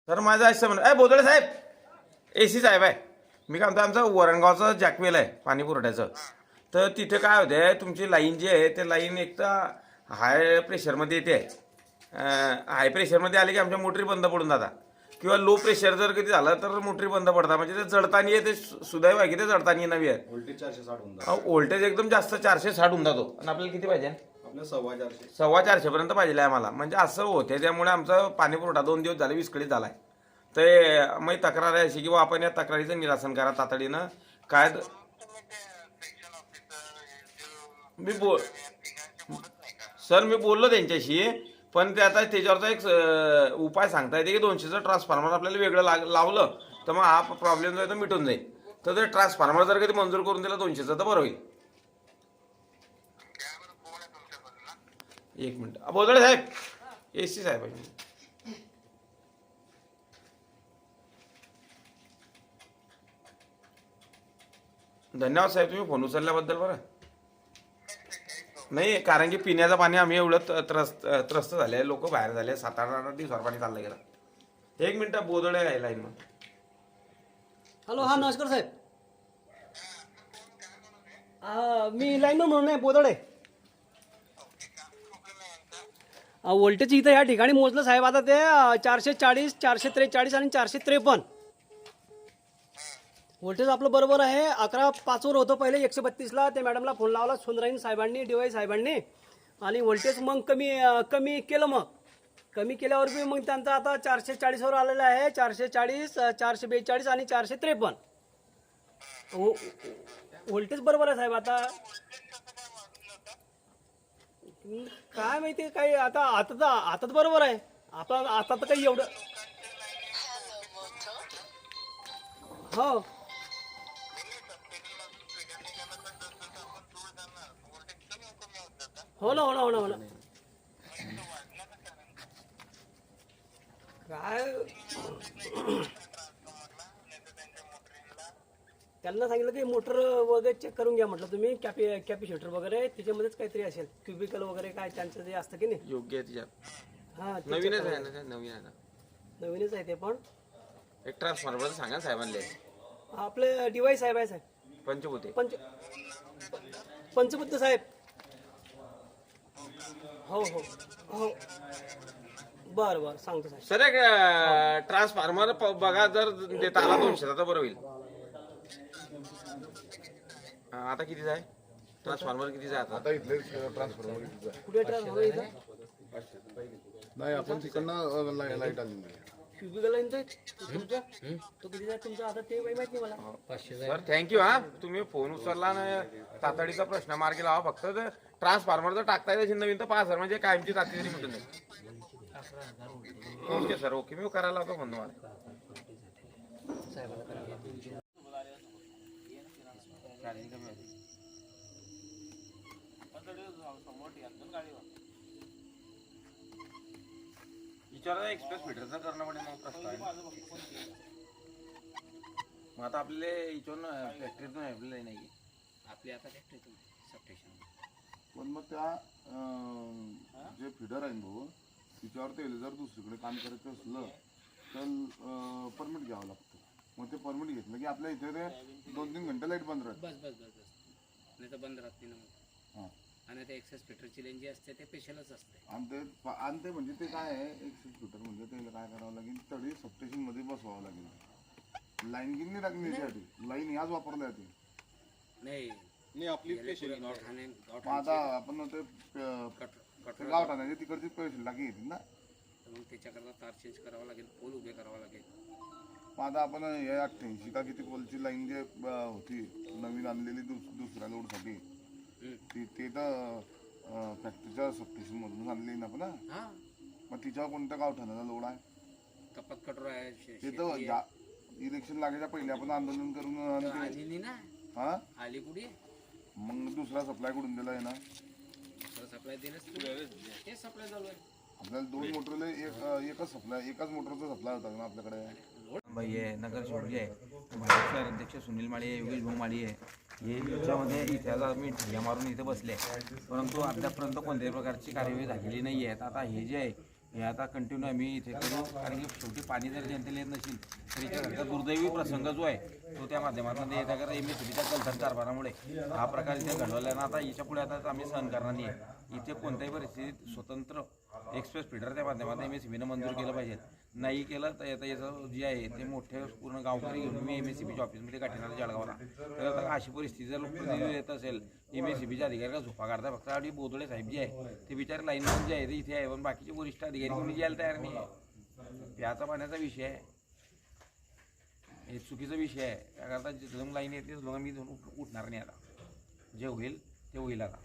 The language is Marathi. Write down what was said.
तर माझं असं म्हणून बोदळे साहेब AC साहेब आहे. मी काय म्हणतो आमचं वरणगावचं जॅकवेल आहे पाणी पुरवठ्याचं. तर तिथे काय होते तुमची लाईन जी आहे ते लाईन एक तर हाय प्रेशरमध्ये येते. हाय प्रेशरमध्ये आले की आमच्या मोटरी बंद पडून जातात किंवा लो प्रेशर जर कधी झालं तर मोटरी बंद पडतात. म्हणजे ते जडतानी आहे ते सुदैव आहे की ते जडतानी नवी आहे. व्होल्टेज 460 होऊन जातो. व्होल्टेज एकदम जास्त 460 होऊन जातो. आणि आपल्याला किती पाहिजे? आपल्या 450. 450 पर्यंत पाहिजे आहे आम्हाला. म्हणजे असं होते त्यामुळे आमचा पाणी पुरवठा 2 दिवस झाले विस्कळीत झाला आहे. तर मग तक्रार आहे अशी की आपण या तक्रारीचं निरासन करा तातडीनं. काय मी सर मी बोललो त्यांच्याशी, पण ते आता त्याच्यावरचा एक उपाय सांगता येते की 200चं ट्रान्सफॉर्मर आपल्याला वेगळं लावलं तर मग हा प्रॉब्लेम जो आहे तो मिटून जाईल. तर ते ट्रान्सफॉर्मर जर कधी मंजूर करून दिला 200चं तर बरं होईल. एक मिनिट बोदळे साहेब AC साहेब आहे. धन्यवाद साहेब तुम्ही फोन उचलल्याबद्दल. बरं नाही कारण की पिण्याचं पाणी आम्ही एवढं त्रस्त झाले, लोक बाहेर झाले, 7-8 दिवसावर पाणी चाललं गेलं. 1 मिनिट बोदळे आहे लाईन मग. हॅलो, हा नमस्कार साहेब. मी लाईनमन म्हणून आहे बोदळे. व्होल्टेज इथं या ठिकाणी मोजलं साहेब. आता ते 440, 443 आणि 453 व्होल्टेज आपलं बरोबर आहे. 11:05 वर होतं पहिले 132ला. ते मॅडमला फोन लावला सुंदराईन साहेबांनी, DY साहेबांनी, आणि व्होल्टेज मग कमी केलं. मग कमी केल्यावर बी मग त्यांचं आता 440 वर आलेलं आहे. 440, 442 आणि 453 व्होल्टेज बरोबर आहे साहेब. आता काय माहिती काय आता तर बरोबर आहे. आता तर काही एवढं हो हो ना काय त्यांना सांगितलं की मोटर वगैरे चेक करून घ्या म्हटलं तुम्ही. कॅपॅसिटर वगैरे त्याच्यामध्येच काहीतरी असेल, क्युबिकल वगैरे काय त्यांचं जे असतं की नाही. योग्य आहे तिच्यात. हा नवीनच आहे ना, नवीन आहे ना. नवीनच आहे ते. पण एक ट्रान्सफॉर्मर सांगा साहेबांना. आपले DY साहेब आहे साहेब. पंचभूते पंचबुद्ध साहेब. हो हो हो बरं सांगतो साहेब. सर एक ट्रान्सफॉर्मर बघा जर देता आला 200चा तर बरं होईल. आता कितीच आहे ट्रान्सफॉर्मर? कितीच आहे आता इथले ट्रान्सफॉर्मर कुठे ट्रान्सफॉर्मर इथं नाही, आपण तिकडनं लाईट आलेली आहे. क्युबिकल लाईन तुमच्या तो किती आहे तुमचा? आता ते काही माहित नाही मला. Sir thank you. हा तुम्ही फोन उचलला ना, तातडीचा प्रश्न मार्गी लावा. फक्त ट्रान्सफॉर्मर जर टाकता येईल नवीन तर 5,000 म्हणजे कायमची ताती तरी मिटून जाईल. ओके सर, ओके मी करायला होतो फोन तुम्हाला. विचारा एक्सप्रेस फिटरचा करणं म्हणजे मग प्रश्न आहे. मग आता आपल्याला इथून फॅक्टरीतून आपल्याला नाही आपली आता फॅक्टरीतून सबस्टेशन. पण मग त्या जे फिडर आहे भाऊ तिच्यावर ते जर दुसरीकडे काम करायचं असलं तर परमिट घ्यावं लागतं. मग ते परमिट घेतलं की आपल्या इथे ते 2-3 घंटे लाईट बंद राहते. बस नाही तर बंद राहत नाही ना. हां, आणि ते एक्सेस फिटरची लाईन जी असते ते स्पेशलच असते. आणि ते म्हणजे ते काय आहे, एक फिटर म्हणजे ते काय करावं लागेल, तरी सबस्टेशनमध्ये बसवावं लागेल. लाईन गिन नाही टाकली त्याच्यासाठी, लाईन याच वापरल्या जाते. नाही आपली गावठाणे आता आपण ते गावठाण्याचे तिकडची पैसे टाकी येतील ना. मग त्याच्याकरता तार चेंज करावं लागेल, पोल उभे करावं लागेल. मग आता आपण हे 88 का किती पोलची लाईन जे होती नवीन आणलेली दुसऱ्या लोडसाठी ते तर फॅक्टरीच्या सबस्टेशन मधून आणली ना आपण. मग तिच्यावर कोणत्या गावठाण्याचा लोड आहे? कपात कठोर आहे. ते तर इलेक्शन लागायच्या पहिले आपण आंदोलन करून आली ना. हा आली कुठे? मग दुसरा सप्लाय कुठून दिला आहे ना. सप्लाय दिलंच ते सप्लाय चालू आहे. आपल्याला 2 मोटरला एकाच मोटरचा सप्लाय होता ना आपल्याकडे. भाई आहे, नगर शेवटी आहे, शहर अध्यक्ष सुनील माळी आहे, योगेश भाऊ माळी आहे. हे याच्यामध्ये इतिहासात मी ठिया मारून इथे बसले, परंतु अद्यापर्यंत कोणत्याही प्रकारची कार्यवाही झालेली नाही आहे. आता हे जे आहे हे आता कंटिन्यू आम्ही इथे करू, कारण की शेवटी पाणी जर जनतेला येत नसेल तर याच्याकरता दुर्दैवी प्रसंग जो आहे तो त्या माध्यमातून येत्या करता MSCBच्या गलथान कारभारामुळे हा प्रकार इथे घडवल्यानं आता याच्या पुढे आता आम्ही सहन करणार नाही आहे. इथे कोणत्याही परिस्थितीत स्वतंत्र एक्सप्रेस फीडर त्या माध्यमातून MSCBनं मंजूर केलं पाहिजे. नाही केलं तर आता याचं जे आहे ते मोठे पूर्ण गावकरी घेऊन मी MSCBच्या ऑफिसमध्ये गाठीणार जळगावला. तर आता अशी परिस्थिती जर लोकप्रतिनिधी येत असेल MSCBचे अधिकारी का झोपा काढता, फक्त आणि बोदोळे साहेब जे आहे ते बिचारे लाईनमॅन जे आहे ते इथे आहे, पण बाकीचे वरिष्ठ अधिकारी कोणी यायला तयार नाही आहे. प्याचा पाण्याचा विषय आहे, हे चुकीचा विषय आहे. त्याकरता जिथून लाईन येते तिथून मी उठणार नाही. आता जे होईल ते होईल. आता